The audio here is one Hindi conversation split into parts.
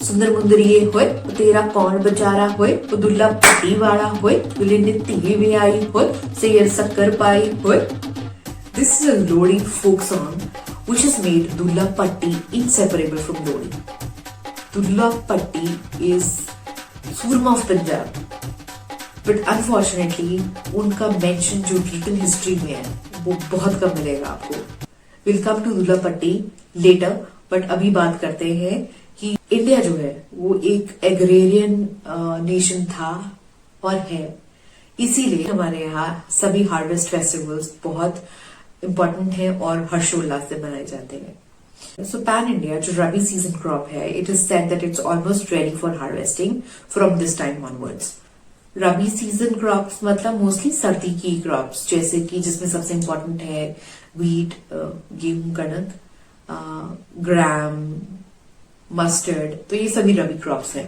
सुंदर मुंदरिये होय तेरा कौन बेचारा होय दुल्ला पट्टी वाला होय दुल्हे ने टीवी में आई होय शेर शक्कर पाई होय. This is a Lodi folk song which has made Dulla Patti inseparable from Lodi. Dulla Patti is Surma of Punjab, but unfortunately उनका mention जो written history में है वो बहुत कम मिलेगा आपको. We'll come to Dulla Patti later, but अभी बात करते हैं कि इंडिया जो है वो एक एग्रेरियन नेशन था और है. इसीलिए हमारे यहाँ सभी हार्वेस्ट फेस्टिवल्स बहुत इम्पोर्टेंट है और हर्षोल्लास से मनाए जाते हैं. सो पैन इंडिया जो रबी सीजन क्रॉप है, it is said that it's almost ready for harvesting from this time onwards. Rabi season crops मतलब मोस्टली सर्दी की क्रॉप्स, जैसे कि जिसमें सबसे इम्पोर्टेंट है वीट, गेहूं, कणक, ग्राम, मस्टर्ड. तो ये सभी रबी क्रॉप्स हैं.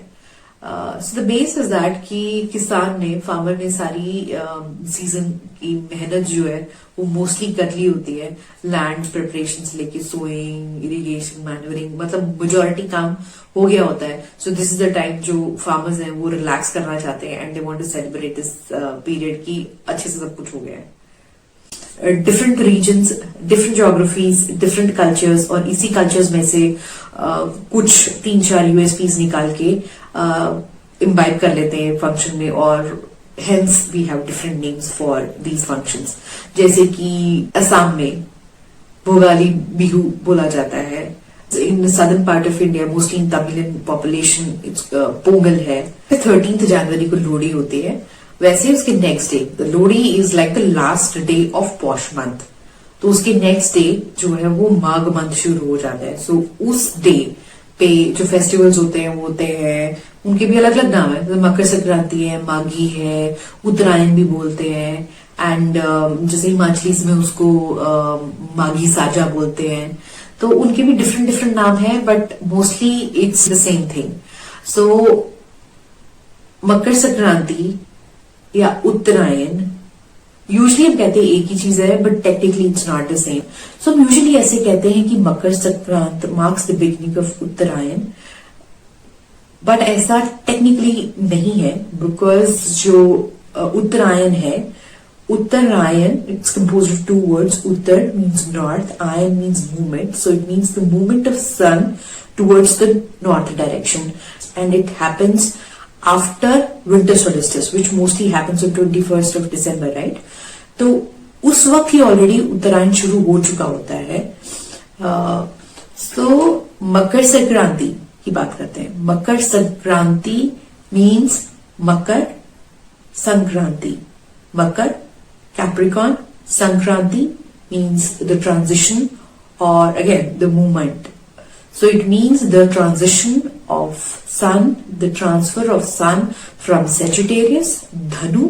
So the base is that कि किसान ने, फार्मर ने सारी सीजन की मेहनत जो है वो मोस्टली कर ली होती है. लैंड प्रिपरेशन से लेके सोइंग, इरिगेशन, मैन्यूरिंग, मतलब मेजोरिटी काम हो गया होता है. So this is the time जो फार्मर्स हैं वो रिलैक्स करना चाहते हैं and they want to celebrate this period की अच्छे से सब कुछ हो गया है. Different regions, different geographies, different cultures, और इसी कल्चर्स में से कुछ 3-4 यूएसपीज निकाल के इम्बाइब कर लेते हैं फंक्शन में, और hence we have different names for these functions. जैसे कि असम में भोगाली बिहू बोला जाता है. In southern part of India, mostly in Tamilian population, Pongal है. 13 जनवरी को लोहड़ी होती है. वैसे उसके next day, the Lohri is like the last day of Paush month. तो उसके नेक्स्ट डे जो है वो माघ मंथ शुरू हो जाता है. सो उस डे पे जो फेस्टिवल्स होते हैं वो होते हैं, उनके भी अलग अलग नाम है. तो मकर संक्रांति है, माघी है, उत्तरायण भी बोलते हैं, एंड जैसे हिमाचली में उसको माघी साजा बोलते हैं. तो उनके भी डिफरेंट डिफरेंट नाम है, but mostly it's the same thing. So Makar Sankranti या उत्तरायण, यूजली हम कहते हैं एक ही चीज है, but technically it's not the same. So हम यूजली ऐसे कहते हैं कि Makar Sankrant marks the beginning of Uttarayan, but ऐसा टेक्निकली नहीं है, बिकॉज जो उत्तरायण है, Uttarayan it's composed of 2 words. उत्तर मीन्स नॉर्थ, आयन means movement, so it means the movement of sun towards the north direction, and it happens after winter solstice, which mostly happens on 21st of December, right? तो उस वक्त ही ऑलरेडी उत्तरायण शुरू हो चुका होता है. तो मकर संक्रांति की बात करते हैं. Makar Sankranti means Makar Sankranti, Makar Capricorn, Sankranti means the transition और again the movement. So it means the transition of sun, the transfer of sun from Sagittarius, Dhanu,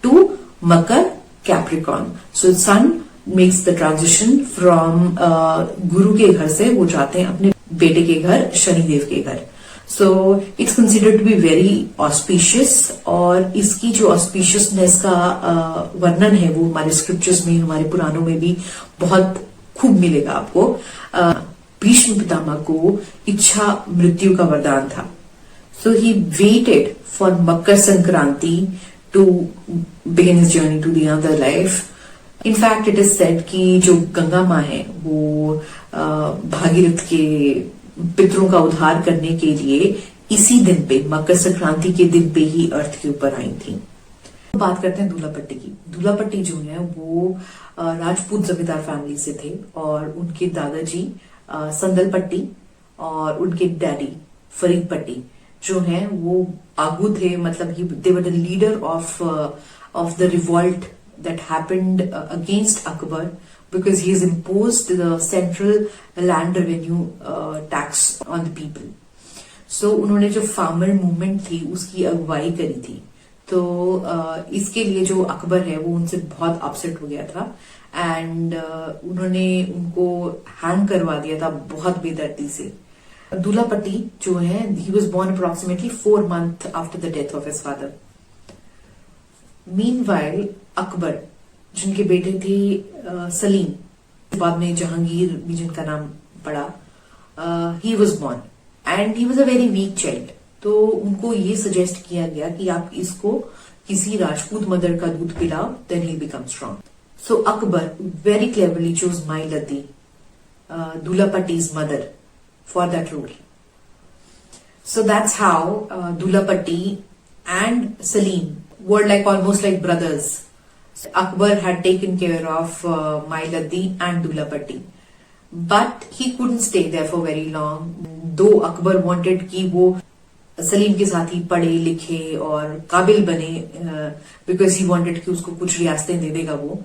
to Makar, Capricorn. So sun makes the transition from गुरु के घर से वो जाते हैं अपने बेटे के घर, शनिदेव के घर. So it's considered to be very auspicious, और इसकी जो auspiciousness का वर्णन है वो हमारे स्क्रिप्चर्स में, हमारे पुराणों में भी बहुत खूब मिलेगा आपको. भीष्म पितामह को इच्छा मृत्यु का वरदान था. So he waited for Makar Sankranti to begin his journey to the other life. In fact it is said कि जो गंगा माँ है वो भागीरथ के पितरों का उद्धार करने के लिए इसी दिन पे, मकर संक्रांति के दिन पे ही अर्थ के ऊपर आई थी. बात करते हैं दूल्हा पट्टी की. दूल्हा पट्टी जो है वो राजपूत जमींदार फैमिली से थे, और उनके दादाजी संदल पट्टी और उनके डैडी फरीद पट्टी जो हैं वो आगू थे. मतलब they were the leader of the revolt that happened against Akbar, because he has imposed the central land revenue tax on the people. So उन्होंने जो फार्मर मूवमेंट थी उसकी अगुवाई करी थी. तो इसके लिए जो अकबर है वो उनसे बहुत अपसेट हो गया था, एंड उन्होंने उनको हैंग करवा दिया था बहुत बेदर्दी से. दूल्हा पट्टी जो है, he was born approximately 4 months after the death of his father. Meanwhile Akbar, जिनके बेटे थे सलीम, बाद में जहांगीर भी जिनका नाम पड़ा, he was born. And he was a very weak child. तो उनको ये सजेस्ट किया गया कि आप इसको किसी राजपूत मदर का दूध पिलाओ, then he become strong. So Akbar very cleverly choose Mailti, Dulapatti's mother, for that role. So that's how Dulapatti and Salim were like almost like brothers. Akbar had taken care of Mailati and Dulapatti, but he couldn't stay there for very long. Though Akbar wanted कि वो सलीम के साथ ही पढ़े लिखे और काबिल बने, because he wanted कि उसको कुछ रियासतें दे देगा वो,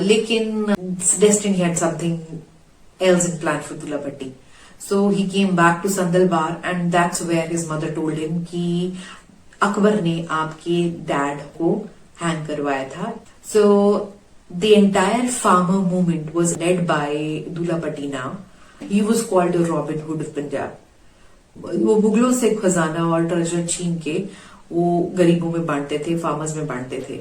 लेकिन destiny had something else in plan for Dulapatti. So he came back to Sandalbar, and that's where his mother told him कि अकबर ने आपके डैड को हैंग करवाया था. So the entire farmer movement was led by Dulapatti now. He was called the Robin Hood of Punjab. वो मुगलों से खजाना और ट्रेजर छीन के वो गरीबों में बांटते थे, फार्मर्स में बांटते थे.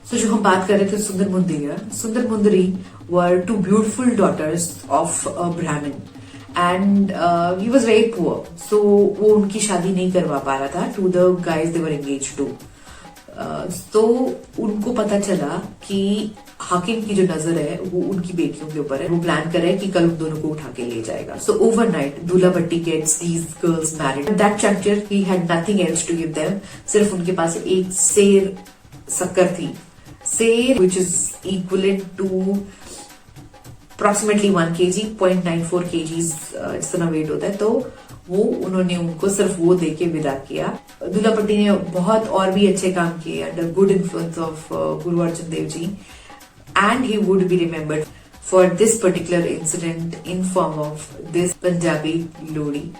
So जो हम बात कर रहे थे सुंदर मुंदरी were two beautiful daughters of a Brahmin, and he was very poor. So वो उनकी शादी नहीं करवा पा रहा था to the guys they were engaged to. तो उनको पता चला कि हाकिम की जो नजर है वो उनकी बेटियों के ऊपर है. वो प्लान कर रहे हैं कि कल उन दोनों को उठा के ले जाएगा. So overnight Dulapatti gets these girls married. At that juncture he had nothing else to give them. सिर्फ उनके पास एक सेर शक्कर थी. Seer, which is equivalent to approximately 1 kg, 0.94 kgs इस तरह वेट होता है. तो वो उन्होंने उनको सिर्फ वो दे के विदा किया. दुलापट्टी ने बहुत और भी अच्छे काम किए under good influence of Guru Arjan Dev ji, and he would be remembered for this particular incident in form of this Punjabi Lohri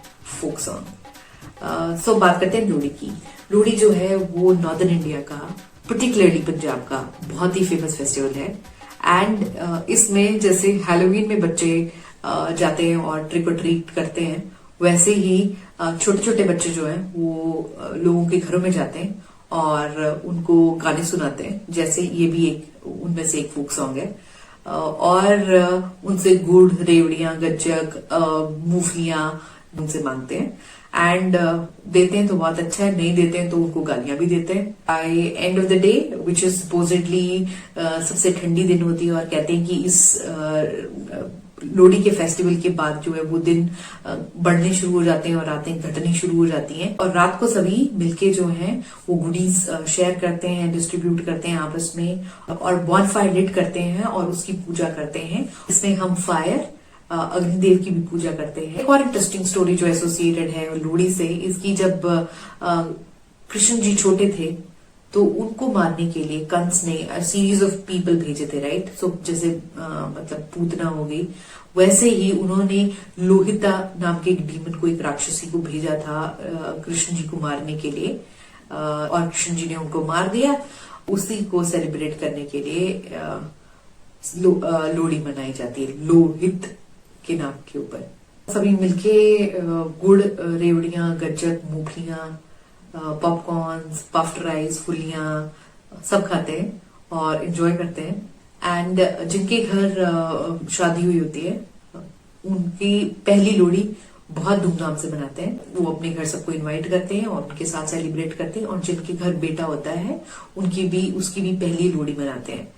folk song. So बात करते हैं लोहड़ी की. लोहड़ी जो है वो नॉर्दर्न इंडिया का, पर्टिकुलरली पंजाब का बहुत ही फेमस फेस्टिवल है. एंड इसमें जैसे हैलोवीन में बच्चे जाते हैं और ट्रिक और ट्रीट करते हैं, वैसे ही छोटे छोटे बच्चे जो हैं वो लोगों के घरों में जाते हैं और उनको गाने सुनाते हैं. जैसे ये भी एक उनमें से एक फोक सॉन्ग है. और उनसे गुड़, रेवड़ियां, गज्जक, मूंगफलियां उनसे मांगते हैं. एंड देते हैं तो बहुत अच्छा है, नहीं देते हैं तो उनको गालियां भी देते हैं. By end of the day which is supposedly सबसे ठंडी दिन होती है, और कहते हैं कि इस लोहड़ी के फेस्टिवल के बाद जो है वो दिन बढ़ने शुरू हो जाते हैं और रातें घटनी शुरू हो जाती हैं. और रात को सभी मिलके जो हैं वो गुडीज शेयर करते हैं, डिस्ट्रीब्यूट करते हैं आपस में, और बॉनफायर लिट करते हैं और उसकी पूजा करते हैं. इसमें हम फायर, अग्निदेव की भी पूजा करते हैं. एक और इंटरेस्टिंग स्टोरी जो एसोसिएटेड है लोहड़ी से, इसकी जब कृष्ण जी छोटे थे तो उनको मारने के लिए कंस ने सीरीज ऑफ पीपल भेजे थे, राइट. सो जैसे मतलब पूतना हो गई, वैसे ही उन्होंने लोहिता नाम के एक डीमन को, एक राक्षसी को भेजा था कृष्ण जी को मारने के लिए, और कृष्ण जी ने उनको मार दिया. उसी को सेलिब्रेट करने के लिए लोहड़ी मनाई जाती है, लोहित के नाम के ऊपर. सभी मिलके गुड़, रेवड़ियां, गज्जक, मूंगफलियां, पॉपकॉर्न्स, पफ्ड राइस, फुलियां सब खाते हैं और एंजॉय करते हैं. एंड जिनके घर शादी हुई होती है उनकी पहली लोहड़ी बहुत धूमधाम से मनाते हैं. वो अपने घर सबको इनवाइट करते हैं और उनके साथ सेलिब्रेट करते हैं. और जिनके घर बेटा होता है उसकी भी पहली लोहड़ी मनाते हैं.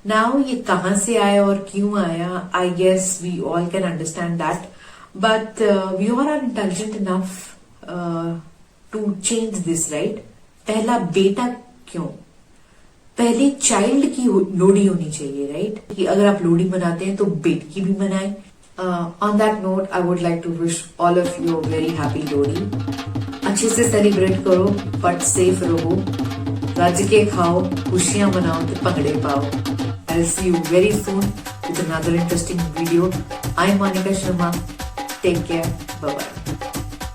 नाउ ये कहां से आया और क्यों आया, I guess we all can understand that, but we all are intelligent enough to change this, right. पहला बेटा क्यों, पहले चाइल्ड की लोहड़ी होनी चाहिए, राइट. कि अगर आप लोहड़ी मनाते हैं तो बेटी की भी मनाएं. On that note I would like to wish all of you very happy Lohri. अच्छे से सेलिब्रेट करो बट सेफ रहो, रज के खाओ, खुशियां मनाओ तो भंगड़े पाओ. I'll see you very soon with another interesting video. I'm Monica Sharma. Take care. Bye-bye.